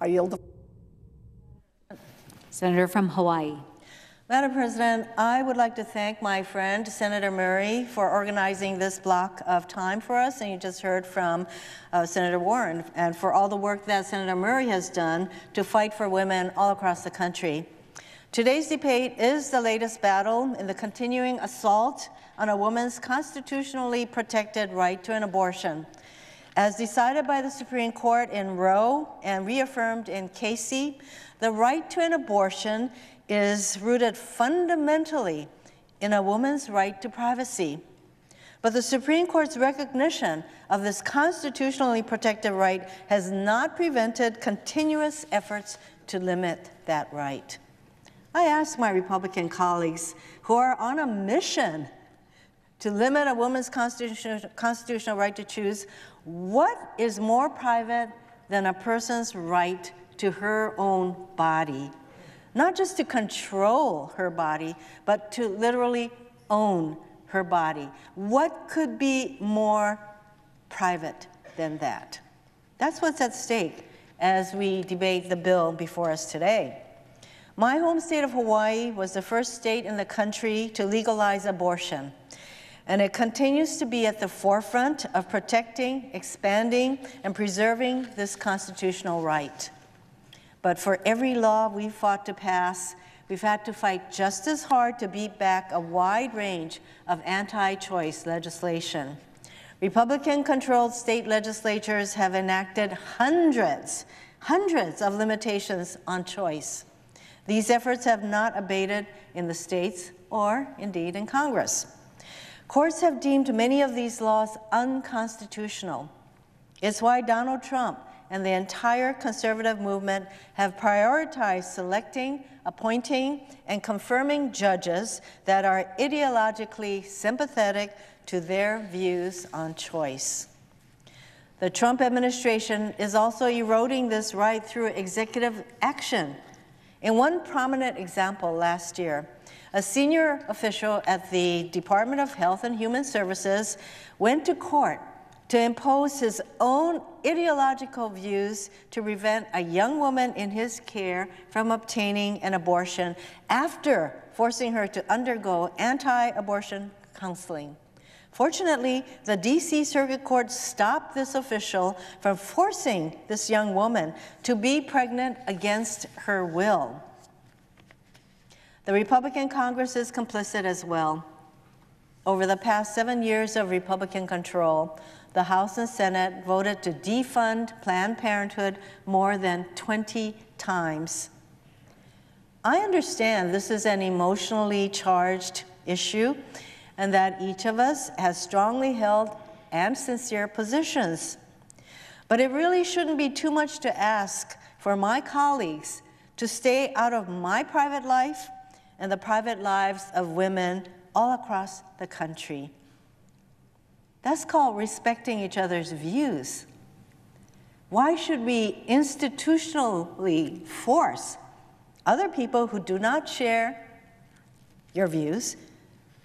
I yield the Senator from Hawaii. Madam President, I would like to thank my friend, Senator Murray, for organizing this block of time for us, and you just heard from Senator Warren, and for all the work that Senator Murray has done to fight for women all across the country. Today's debate is the latest battle in the continuing assault on a woman's constitutionally protected right to an abortion. As decided by the Supreme Court in Roe and reaffirmed in Casey, the right to an abortion is rooted fundamentally in a woman's right to privacy. But the Supreme Court's recognition of this constitutionally protected right has not prevented continuous efforts to limit that right. I ask my Republican colleagues who are on a mission to limit a woman's constitutional right to choose, what is more private than a person's right to her own body? Not just to control her body, but to literally own her body. What could be more private than that? That's what's at stake as we debate the bill before us today. My home state of Hawaii was the first state in the country to legalize abortion, and it continues to be at the forefront of protecting, expanding, and preserving this constitutional right. But for every law we've fought to pass, we've had to fight just as hard to beat back a wide range of anti-choice legislation. Republican-controlled state legislatures have enacted hundreds of limitations on choice. These efforts have not abated in the states or, indeed, in Congress. Courts have deemed many of these laws unconstitutional. It's why Donald Trump and the entire conservative movement have prioritized selecting, appointing, and confirming judges that are ideologically sympathetic to their views on choice. The Trump administration is also eroding this right through executive action. In one prominent example last year, a senior official at the Department of Health and Human Services went to court to impose his own ideological views to prevent a young woman in his care from obtaining an abortion after forcing her to undergo anti-abortion counseling. Fortunately, the D.C. Circuit Court stopped this official from forcing this young woman to be pregnant against her will. The Republican Congress is complicit as well. Over the past 7 years of Republican control, the House and Senate voted to defund Planned Parenthood more than 20 times. I understand this is an emotionally charged issue and that each of us has strongly held and sincere positions. But it really shouldn't be too much to ask for my colleagues to stay out of my private life and the private lives of women all across the country. That's called respecting each other's views. Why should we institutionally force other people who do not share your views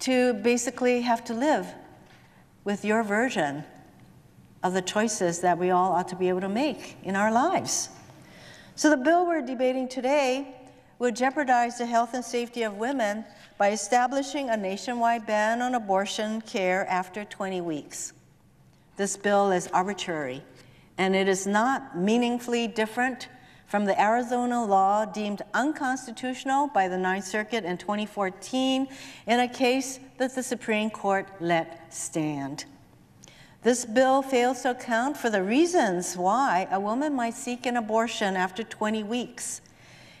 to basically have to live with your version of the choices that we all ought to be able to make in our lives? So the bill we're debating today would jeopardize the health and safety of women by establishing a nationwide ban on abortion care after 20 weeks. This bill is arbitrary, and it is not meaningfully different from the Arizona law deemed unconstitutional by the Ninth Circuit in 2014 in a case that the Supreme Court let stand. This bill fails to account for the reasons why a woman might seek an abortion after 20 weeks.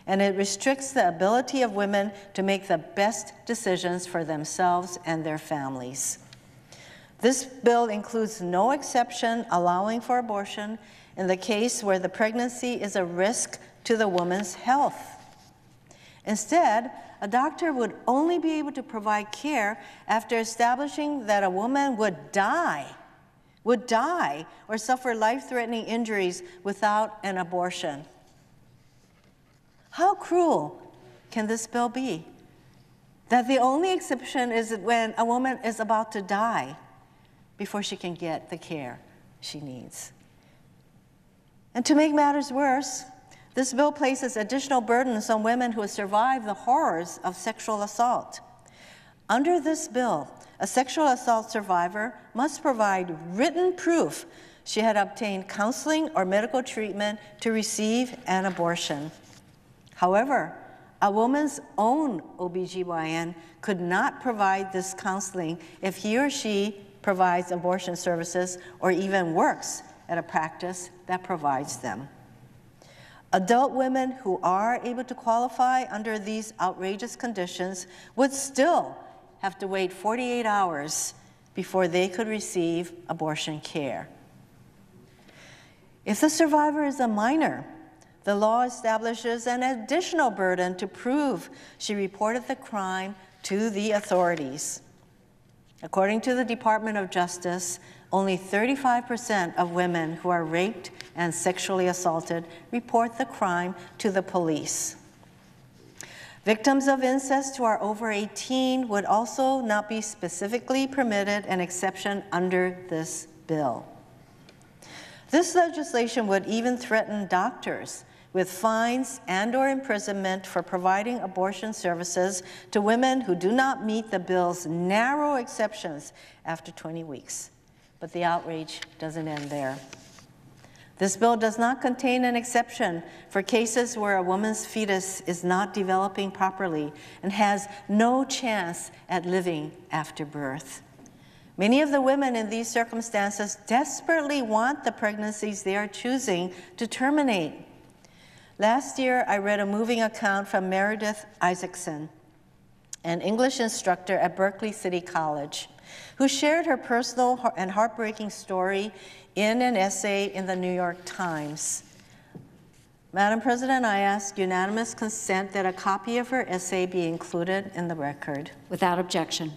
And it restricts the ability of women to make the best decisions for themselves and their families. This bill includes no exception allowing for abortion in the case where the pregnancy is a risk to the woman's health. Instead, a doctor would only be able to provide care after establishing that a woman would die or suffer life-threatening injuries without an abortion. How cruel can this bill be? That the only exception is when a woman is about to die before she can get the care she needs. And to make matters worse, This bill places additional burdens on women who survive the horrors of sexual assault. Under this bill, a sexual assault survivor must provide written proof she had obtained counseling or medical treatment to receive an abortion. However, a woman's own OBGYN could not provide this counseling if he or she provides abortion services or even works at a practice that provides them. Adult women who are able to qualify under these outrageous conditions would still have to wait 48 hours before they could receive abortion care. If the survivor is a minor, the law establishes an additional burden to prove she reported the crime to the authorities. According to the Department of Justice, only 35% of women who are raped and sexually assaulted report the crime to the police. Victims of incest who are over 18 would also not be specifically permitted an exception under this bill. This legislation would even threaten doctors with fines and/or imprisonment for providing abortion services to women who do not meet the bill's narrow exceptions after 20 weeks. But the outrage doesn't end there. This bill does not contain an exception for cases where a woman's fetus is not developing properly and has no chance at living after birth. Many of the women in these circumstances desperately want the pregnancies they are choosing to terminate. Last year, I read a moving account from Meredith Isaacson, an English instructor at Berkeley City College, who shared her personal and heartbreaking story in an essay in the New York Times. Madam President, I ask unanimous consent that a copy of her essay be included in the record. Without objection.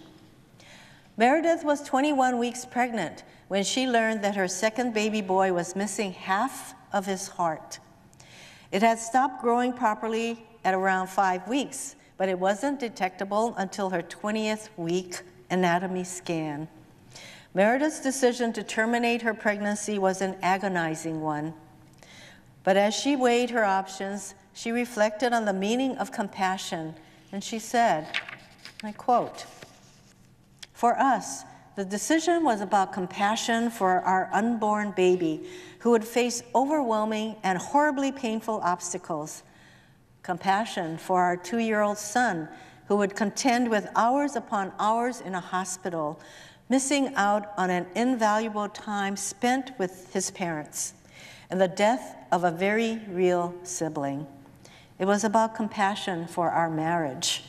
Meredith was 21 weeks pregnant when she learned that her second baby boy was missing half of his heart. It had stopped growing properly at around 5 weeks, but it wasn't detectable until her 20th week anatomy scan. Meredith's decision to terminate her pregnancy was an agonizing one. But as she weighed her options, she reflected on the meaning of compassion, and she said, and I quote, "For us, the decision was about compassion for our unborn baby who would face overwhelming and horribly painful obstacles. Compassion for our 2-year-old son who would contend with hours upon hours in a hospital, missing out on an invaluable time spent with his parents, and the death of a very real sibling. It was about compassion for our marriage.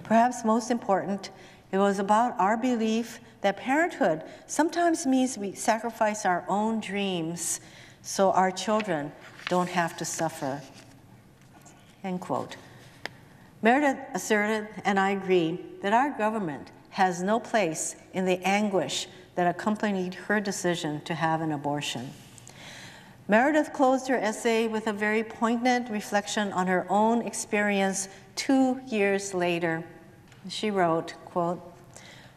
Perhaps most important, it was about our belief that parenthood sometimes means we sacrifice our own dreams so our children don't have to suffer." End quote. Meredith asserted, and I agree, that our government has no place in the anguish that accompanied her decision to have an abortion. Meredith closed her essay with a very poignant reflection on her own experience 2 years later. She wrote, quote,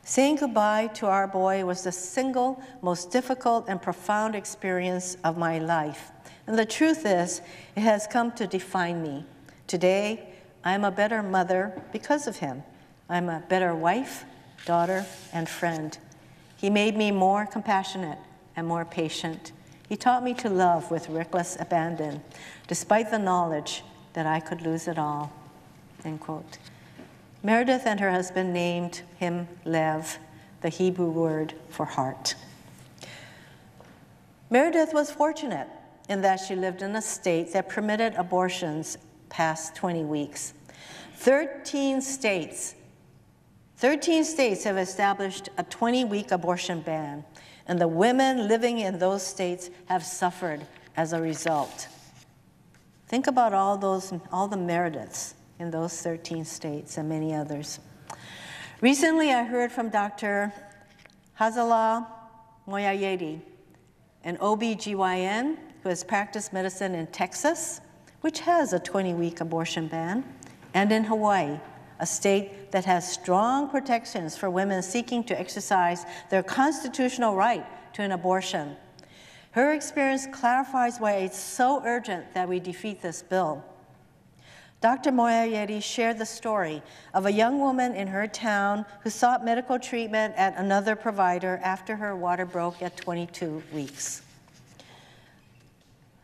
"Saying goodbye to our boy was the single most difficult and profound experience of my life. And the truth is, it has come to define me. Today, I am a better mother because of him. I'm a better wife, daughter, and friend. He made me more compassionate and more patient. He taught me to love with reckless abandon, despite the knowledge that I could lose it all." End quote. Meredith and her husband named him Lev, the Hebrew word for heart. Meredith was fortunate in that she lived in a state that permitted abortions past 20 weeks. 13 states have established a 20-week abortion ban, and the women living in those states have suffered as a result. Think about all the Merediths in those 13 states and many others. Recently, I heard from Dr. Hazala Moyayedi, an OBGYN who has practiced medicine in Texas, which has a 20-week abortion ban, and in Hawaii, a state that has strong protections for women seeking to exercise their constitutional right to an abortion. Her experience clarifies why it's so urgent that we defeat this bill. Dr. Moya Yeti shared the story of a young woman in her town who sought medical treatment at another provider after her water broke at 22 weeks.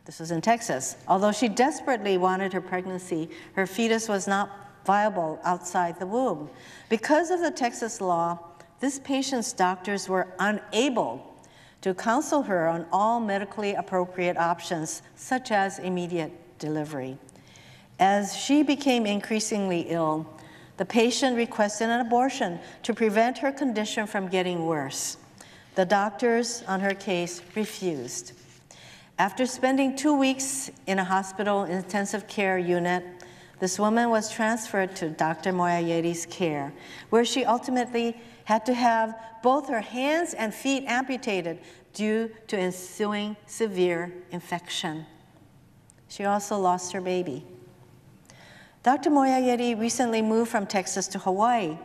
This was in Texas. Although she desperately wanted her pregnancy, her fetus was not viable outside the womb. Because of the Texas law, this patient's doctors were unable to counsel her on all medically appropriate options, such as immediate delivery. As she became increasingly ill, the patient requested an abortion to prevent her condition from getting worse. The doctors on her case refused. After spending 2 weeks in a hospital intensive care unit, this woman was transferred to Dr. Moya Yeti's care, where she ultimately had to have both her hands and feet amputated due to ensuing severe infection. She also lost her baby. Dr. Moya Yeti recently moved from Texas to Hawaii,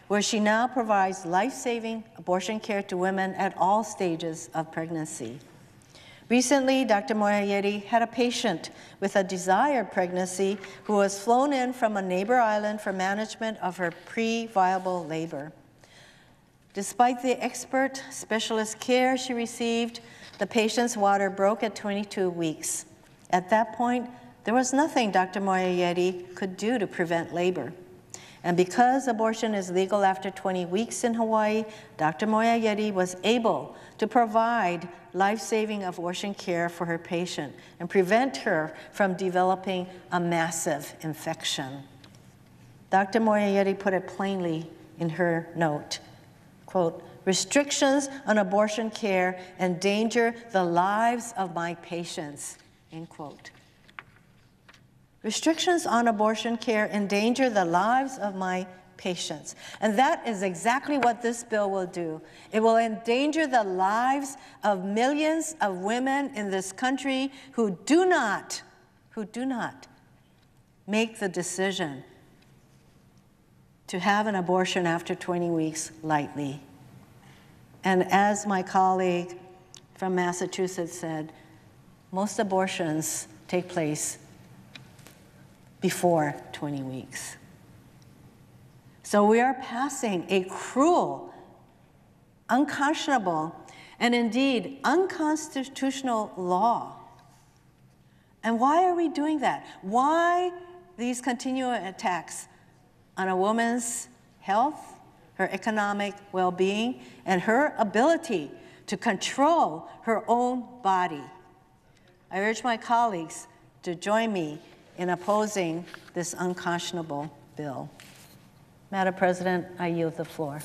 where she now provides life-saving abortion care to women at all stages of pregnancy. Recently, Dr. Moya Yeti had a patient with a desired pregnancy who was flown in from a neighbor island for management of her pre-viable labor. Despite the expert specialist care she received, the patient's water broke at 22 weeks. At that point, there was nothing Dr. Moya Yeti could do to prevent labor. And because abortion is legal after 20 weeks in Hawaii, Dr. Moya Yeti was able to provide life-saving abortion care for her patient and prevent her from developing a massive infection. Dr. Moya Yeti put it plainly in her note, quote, "Restrictions on abortion care endanger the lives of my patients," end quote. Restrictions on abortion care endanger the lives of my patients. And that is exactly what this bill will do. It will endanger the lives of millions of women in this country who do not make the decision to have an abortion after 20 weeks lightly. And as my colleague from Massachusetts said, most abortions take place before 20 weeks. So we are passing a cruel, unconscionable, and indeed unconstitutional law. And why are we doing that? Why these continual attacks on a woman's health, her economic well-being, and her ability to control her own body? I urge my colleagues to join me in opposing this unconscionable bill. Madam President, I yield the floor.